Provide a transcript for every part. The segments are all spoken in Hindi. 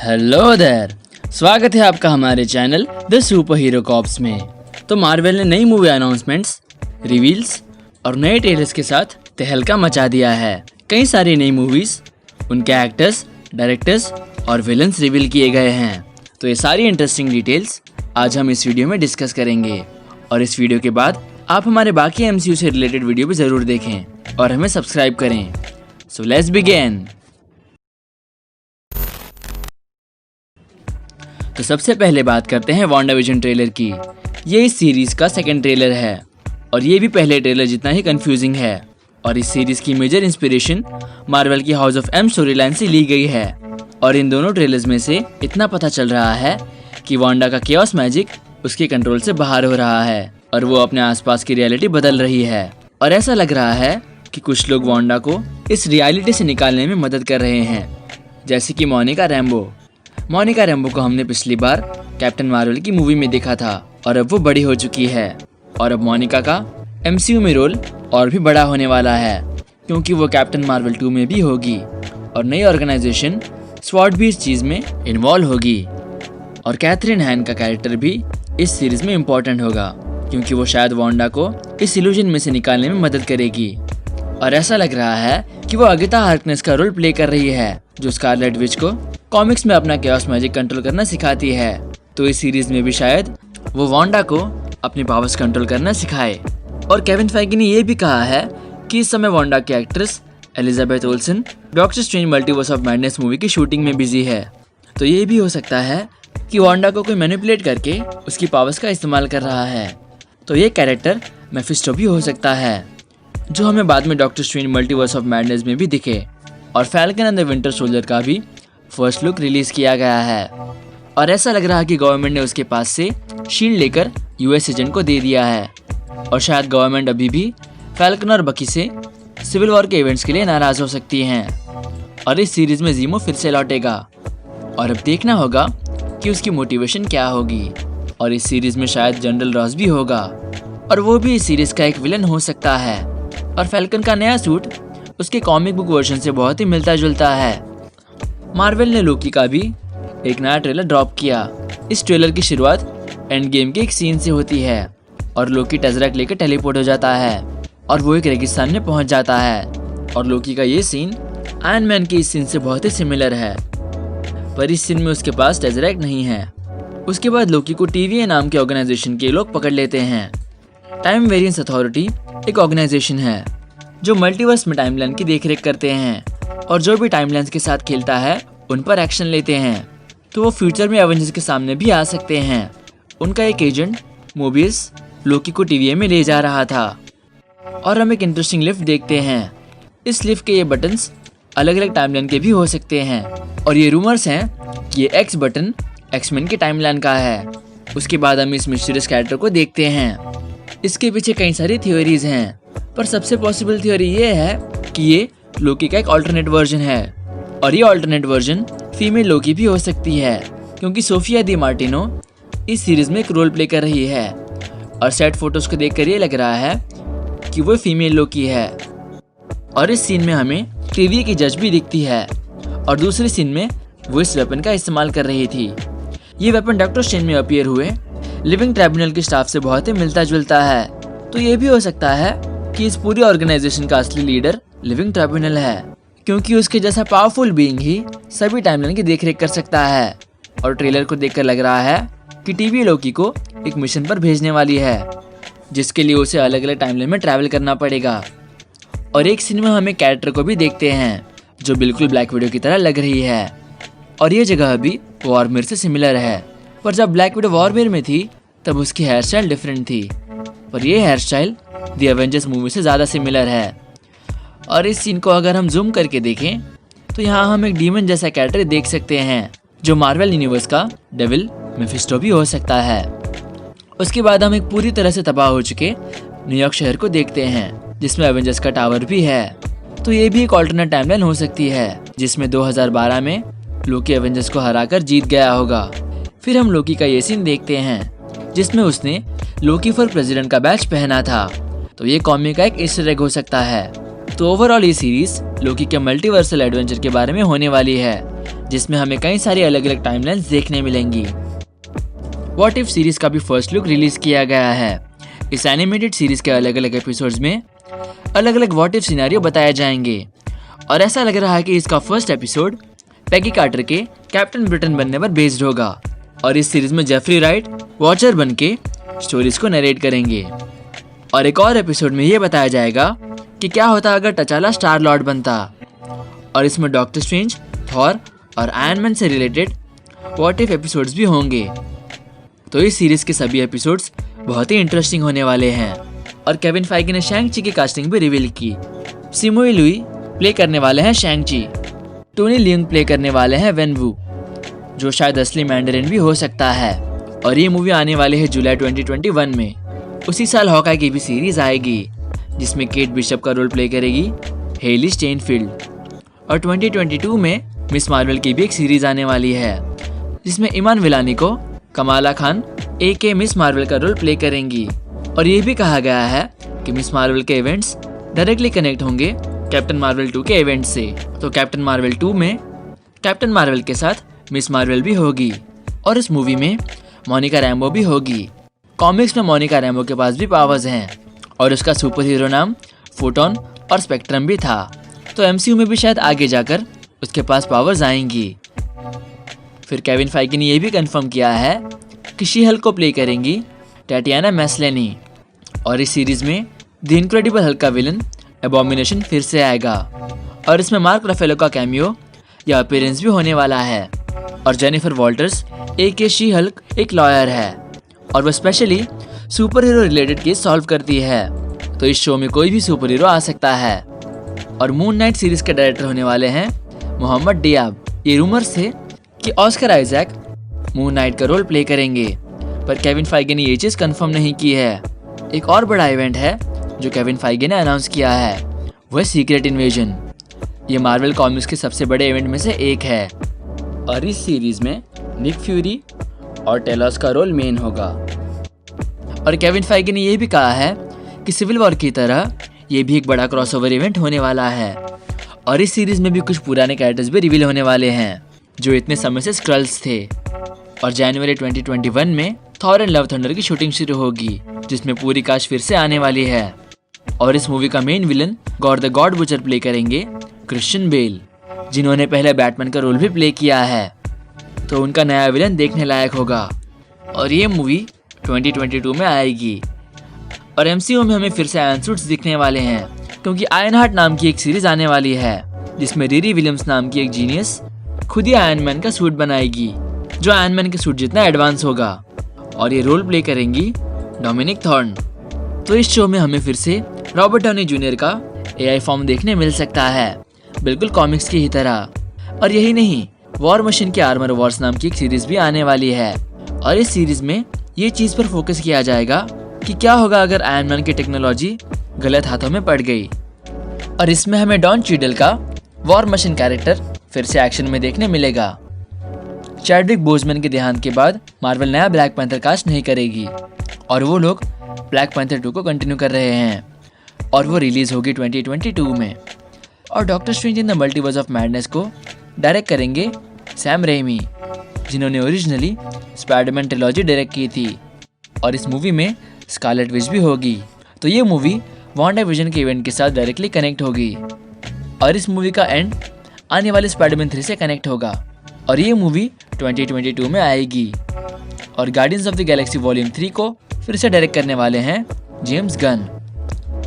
हेलो देयर, स्वागत है आपका हमारे channel the super hero cops में। तो मार्वल ने नई मूवी अनाउंसमेंट्स, रिवील्स और नए ट्रेलर्स के साथ तहलका मचा दिया है। कई सारी नई मूवीज, उनके एक्टर्स, डायरेक्टर्स और विलन्स रिवील किए गए हैं। तो ये सारी इंटरेस्टिंग डिटेल्स आज हम इस वीडियो में डिस्कस करेंगे। और इस वीडियो के बाद आप हमारे बाकी MCU से रिलेटेड वीडियो भी ज़रूर देखें और हमें सब्सक्राइब करें। So let's begin. तो सबसे पहले बात करते हैं वांडाविजन ट्रेलर की। ये इस सीरीज का सेकंड ट्रेलर है और ये भी पहले ट्रेलर जितना ही कंफ्यूजिंग है। और इस सीरीज की मेजर इंस्पिरेशन मार्वल की House of M story line से ली गई है। और इन दोनों ट्रेलर्स में से इतना पता चल रहा है कि वांडा का केओस मैजिक उसके कंट्रोल से बाहर हो रहा है और वो अपने आसपास की रियलिटी बदल रही है। और ऐसा लग रहा है कि कुछ लोग वांडा को इस रियलिटी से निकालने में मदद कर रहे हैं, जैसे कि मोनिका रैम्बो को हमने पिछली बार कैप्टन मार्वल की मूवी में देखा था और अब वो बड़ी हो चुकी है। और अब मोनिका का MCU में रोल और भी बड़ा होने वाला है, क्योंकि वो कैप्टन मार्वल 2 में भी होगी और नई ऑर्गेनाइजेशन स्वॉर्ड भी इस चीज़ में इन्वॉल्व होगी। और कैथरीन हैन का कैरेक्टर भी इस सीरीज में इम्पोर्टेंट होगा, क्योंकि वो शायद वांडा को इस इल्यूजन में से निकालने में मदद करेगी। और ऐसा लग रहा है कि वो अगिता हार्कनेस का रोल प्ले कर रही है, जो स्कारलेट विच को कॉमिक्स में अपना केओस मैजिक कंट्रोल करना सिखाती है। तो इस सीरीज में भी शायद वो वांडा को अपनी पावर्स कंट्रोल करना सिखाए। और केविन फेइगी ने ये भी कहा है कि इस समय वांडा की actress Elizabeth Olsen Doctor Strange Multiverse of Madness movie की शूटिंग में बिजी है। तो ये भी हो सकता है कि वांडा को कोई मैनिपुलेट करके उसकी पावर्स का इस्तेमाल कर रहा है। तो ये कैरेक्टर मेफिस्टो भी हो सकता है, जो हमें बाद में doctor Strange Multiverse of madness में भी दिखे। और falcon and the winter soldier का भी फर्स्ट लुक रिलीज किया गया है। और ऐसा लग रहा है कि गवर्नमेंट ने उसके पास से शील्ड लेकर US एजेंट को दे दिया है। और शायद गवर्नमेंट अभी भी फैल्कन और बकी से सिविल वॉर के इवेंट्स के लिए नाराज हो सकती हैं। और इस सीरीज में ज़ीमो फिर से लौटेगा और अब देखना होगा कि उसकी मोटिवेशन क्या होगी। और इस सीरीज में शायद जनरल रॉस भी होगा और वो भी इस सीरीज का एक विलन हो सकता है। और फैल्कन का नया सूट उसके कॉमिक बुक वर्जन से बहुत ही मिलता जुलता है। मार्वल ने लोकी का भी एक नया ट्रेलर ड्रॉप किया। इस ट्रेलर की शुरुआत एंड गेम के एक सीन से होती है और लोकी टेज़रेक्ट लेकर टेलीपोर्ट हो जाता है और वो एक रेगिस्तान में पहुंच जाता है। और लोकी का ये सीन आयरन मैन के इस सीन से बहुत ही सिमिलर है, पर इस सीन में उसके पास टेज़रेक्ट नहीं है। उसके बाद लोकी को TVA नाम के ऑर्गेनाइजेशन के लोग पकड़ लेते हैं। टाइम वेरिएंस अथॉरिटी एक ऑर्गेनाइजेशन है जो मल्टीवर्स में टाइमलाइन की देखरेख करते हैं और जो भी टाइमलाइंस के साथ खेलता है उन पर एक्शन लेते हैं। तो वो फ्यूचर में एवेंजर्स के सामने भी आ सकते हैं। उनका एक एजेंट मोबियस लोकी को TVA में ले जा रहा था। और हम एक इंटरेस्टिंग लिफ्ट देखते हैं। इस लिफ्ट के ये बटन्स अलग अलग टाइमलाइन के भी हो सकते हैं। और ये रूमर्स हैं कि ये X बटन X-Men के टाइमलाइन का है। उसके बाद हम इस मिस्टीरियस कैरेक्टर को देखते हैं। इसके पीछे कई सारी थ्योरीज हैं, पर सबसे पॉसिबल थ्योरी ये है कि ये लोकी का एक अल्टरनेट वर्जन है। और ये अल्टरनेट वर्जन फीमेल लोकी भी हो सकती है, क्योंकि सोफिया दी मार्टिनो इस सीरीज में एक रोल प्ले कर रही है। और सेट फोटोज को देखकर ये लग रहा है कि वो फीमेल लोकी है। और इस सीन में हमें TVA की जज भी दिखती है और दूसरे सीन में वो इस वेपन का इस्तेमाल कर रही थी। ये वेपन डॉक्टर स्ट्रेंज में अपीयर हुए लिविंग ट्राइब्यूनल के स्टाफ से बहुत ही मिलता जुलता है। तो ये भी हो सकता है कि इस पूरी ऑर्गेनाइजेशन का असली लीडर लिविंग ट्राइब्यूनल है, क्योंकि उसके जैसा पावरफुल बीइंग ही सभी टाइमलाइन की देखरेख कर सकता है। और ट्रेलर को देखकर लग रहा है कि TVA लोकी को एक मिशन पर भेजने वाली है, जिसके लिए उसे अलग अलग टाइमलाइन में ट्रैवल करना पड़ेगा। और एक सीन में हमें कैरेक्टर को भी देखते हैं जो बिल्कुल ब्लैक विडो की तरह लग रही है। और ये जगह भी वॉरमेयर से सिमिलर है, पर जब ब्लैक विडो वॉरमेयर में थी तब उसकी हेयर स्टाइल डिफरेंट थी, पर ये hair style the Avengers movie से ज़्यादा सिमिलर है। और इस सीन को अगर हम जूम करके देखें तो यहाँ हम एक डीमन जैसा कैरेक्टर देख सकते हैं, जो मार्वल यूनिवर्स का डेविल मेफिस्टो भी हो सकता है। उसके बाद हम एक पूरी तरह से तबाह हो चुके न्यूयॉर्क शहर को देखते हैं, जिसमें एवेंजर्स का टावर भी है। तो ये भी एक ऑल्टरनेट टाइमलाइन हो सकती है, जिसमें 2012 में लोकी एवेंजर्स को हराकर जीत गया होगा। फिर हम लोकी का ये सीन देखते हैं जिसमें उसने लोकी फॉर प्रेसिडेंट का बैच पहना था। तो ये कॉमिक का एक ईस्टर एग हो सकता है। तो ओवरऑल ये सीरीज लोकी के मल्टीवर्सल एडवेंचर के बारे में होने वाली है, जिसमें हमें कई सारी अलग अलग टाइमलाइंस देखने मिलेंगी। व्हाट इफ सीरीज का भी फर्स्ट लुक रिलीज किया गया है। इस एनिमेटेड सीरीज के अलग अलग एपिसोड्स में अलग अलग व्हाट इफ सिनेरियो बताए जाएंगे और ऐसा लग रहा है कि इसका फर्स्ट एपिसोड पैगी कार्टर के कैप्टन ब्रिटेन बनने पर बेस्ड होगा और इस सीरीज में जेफरी राइट वॉचर बन के स्टोरीज को नरेट करेंगे। और एक और एपिसोड में ये बताया जाएगा कि क्या होता अगर टचाला स्टार लॉर्ड बनता और इसमें डॉक्टर स्ट्रेंज, थॉर और आयरन मैन से रिलेटेड व्हाट इफ एपिसोड्स भी होंगे। तो इस सीरीज के सभी एपिसोड्स बहुत ही इंटरेस्टिंग होने वाले हैं। और केविन फाइगी ने शैंग ची की कास्टिंग भी रिवील की। सिमोई लुई प्ले करने वाले हैं शैंग ची, टोनी लियोंग प्ले करने वाले हैं वेन वू, जो शायद असली मैंडरिन भी हो सकता है। और ये मूवी आने वाली है जुलाई 2021 में। उसी साल हॉकाई की भी सीरीज आएगी जिसमें केट बिशप का रोल प्ले करेगी हेली स्टेनफील्ड। और 2022 में मिस मार्वल की भी एक सीरीज आने वाली है जिसमें इमान विलानी को Kamala Khan AK miss Marvel का रोल प्ले करेंगी। और ये भी कहा गया है कि मिस मार्वल के इवेंट्स डायरेक्टली कनेक्ट होंगे कैप्टन मार्वल 2 के इवेंट से। तो कैप्टन मार्वल 2 में कैप्टन मार्वल के साथ मिस मार्वल भी होगी और इस मूवी में मोनिका रैम्बो भी होगी। कॉमिक्स में मोनिका रैम्बो के पास भी पावर्स हैं और उसका सुपर हीरो नाम फोटोन और स्पेक्ट्रम भी था। तो MCU में भी शायद आगे जाकर उसके पास पावर्स आएंगी। फिर केविन फाइगी ने यह भी कंफर्म किया है कि शी हल्क को प्ले करेंगी टैटियाना मैस्लेनी और इस सीरीज में द इनक्रेडिबल हल्क का विलन एबोमिनेशन फिर से आएगा और इसमें मार्क रफेलो का कैमियो या अपीयरेंस भी होने वाला है। और Jennifer Walter's AK she Hulk एक लॉयर है और वह specially super hero related case solve करती है। तो इस शो में कोई भी सुपर हीरो आ सकता है। और मून नाइट सीरीज के डायरेक्टर होने वाले हैं मोहम्मद डियाब। ये रूमर्स थे कि ऑस्कर आइजैक मून नाइट का रोल प्ले करेंगे, पर केविन फाइगी ने ये चीज़ कंफर्म नहीं की है। एक और बड़ा इवेंट है जो केविन फाइगी ने अनाउंस किया है, वह सीक्रेट इन्वेजन। ये मार्वल कॉमिक्स के सबसे बड़े इवेंट में से एक है और इस सीरीज में निक फ्यूरी और टेलॉस का रोल मेन होगा। और केविन फाइगी ने यह भी कहा है कि सिविल वॉर की तरह ये भी एक बड़ा क्रॉसओवर इवेंट होने वाला है और इस सीरीज में भी कुछ पुराने कैरेक्टर्स भी रिवील होने वाले हैं जो इतने समय से स्क्रल्स थे। और जनवरी 2021 में थॉर एंड लव थंडर की शूटिंग शुरू होगी जिसमें पूरी कास्ट फिर से आने वाली है। और इस मूवी का main villain God the God butcher play करेंगे क्रिश्चियन बेल, जिन्होंने पहले बैटमैन का रोल भी प्ले किया है। तो उनका नया विलन देखने लायक होगा और ये मूवी 2022 में आएगी। और MCU में हमें फिर से आयरन सूट्स दिखने वाले हैं क्योंकि आयरन हार्ट नाम की एक सीरीज आने वाली है जिसमें रिरी विलियम्स नाम की एक जीनियस खुद ही आयरन मैन का सूट बनाएगी जो आयरन मैन के सूट जितना एडवांस होगा और ये रोल प्ले करेंगी डोमिनिक थॉर्न। तो इस शो में हमें फिर से रॉबर्ट डाउनी जूनियर का AI फॉर्म देखने मिल सकता है, बिल्कुल कॉमिक्स की ही तरह। और यही नहीं, वॉर मशीन के आर्मर वॉर्स नाम की एक सीरीज भी आने वाली है और इस सीरीज में ये चीज़ पर फोकस किया जाएगा कि क्या होगा अगर आयरन मैन की टेक्नोलॉजी गलत हाथों में पड़ गई। और इसमें हमें डॉन चीडल का वॉर मशीन कैरेक्टर फिर से एक्शन में देखने मिलेगा। चैडविक बोजमैन के देहांत के बाद मार्वल नया ब्लैक पैंथर कास्ट नहीं करेगी और वो लोग ब्लैक पैंथर 2 को कंटिन्यू कर रहे हैं और वो रिलीज होगी 2022 में। और doctor strange in the multiverse of madness को डायरेक्ट करेंगे सैम रेमी, जिन्होंने ओरिजिनली स्पाइडरमैन ट्रिलॉजी डायरेक्ट की थी। और इस मूवी में स्कारलेट विच भी होगी। तो ये मूवी वांडाविजन के इवेंट के साथ डायरेक्टली कनेक्ट होगी और इस मूवी का एंड आने वाले स्पाइडरमैन 3 से कनेक्ट होगा और ये मूवी 2022 में आएगी। और guardians of the Galaxy volume 3 को फिर से डायरेक्ट करने वाले हैं जेम्स गन।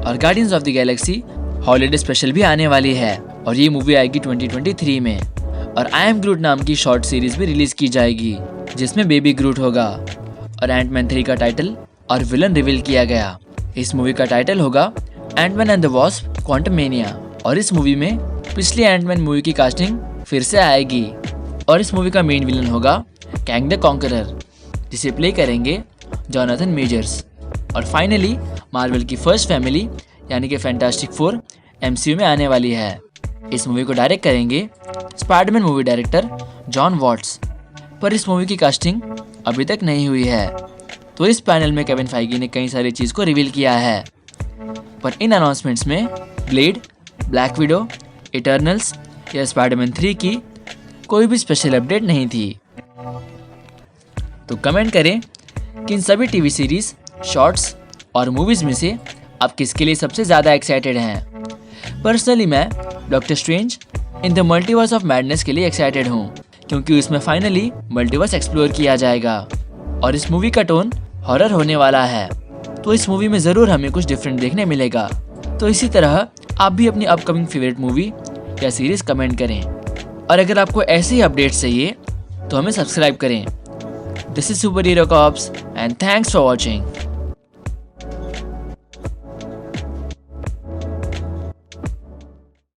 और guardians of the Galaxy holiday special भी आने वाली है और ये मूवी आएगी 2023 में। और आई एम ग्रूट नाम की शॉर्ट सीरीज भी रिलीज की जाएगी जिसमें बेबी ग्रूट होगा। और एंटमैन 3 का टाइटल और विलन रिवील किया गया। इस मूवी का टाइटल होगा Ant Man and the Wasp Quantumania और इस मूवी में पिछली एंटमैन मूवी की कास्टिंग फिर से आएगी। और इस मूवी का मेन विलन होगा कैंग द कॉन्करर, जिसे प्ले करेंगे जोनाथन मेजर्स। और फाइनली मार्वल की फर्स्ट फैमिली यानी कि फैंटास्टिक 4 MCU में आने वाली है। इस मूवी को डायरेक्ट करेंगे Spider Man movie director Jon Watts, पर इस मूवी की कास्टिंग अभी तक नहीं हुई है। तो इस पैनल में केविन फाइगी ने कई सारी चीज़ को रिवील किया है, पर इन अनाउंसमेंट्स में ब्लेड, ब्लैक विडो, इटर्नल्स या स्पाइडरमैन 3 की कोई भी स्पेशल अपडेट नहीं थी। तो कमेंट करें कि इन सभी टीवी सीरीज, शॉर्ट्स और मूवीज में से आप किसके लिए सबसे ज़्यादा एक्साइटेड हैं। पर्सनली मैं doctor strange in the multiverse of madness के लिए एक्साइटेड हूँ, क्योंकि उसमें फाइनली मल्टीवर्स एक्सप्लोर किया जाएगा और इस मूवी का टोन हॉरर होने वाला है। तो इस मूवी में ज़रूर हमें कुछ डिफरेंट देखने मिलेगा। तो इसी तरह आप भी अपनी अपकमिंग फेवरेट मूवी या सीरीज कमेंट करें, और अगर आपको ऐसे ही अपडेट्स चाहिए तो हमें सब्सक्राइब करें। This is super hero cops and thanks for watching.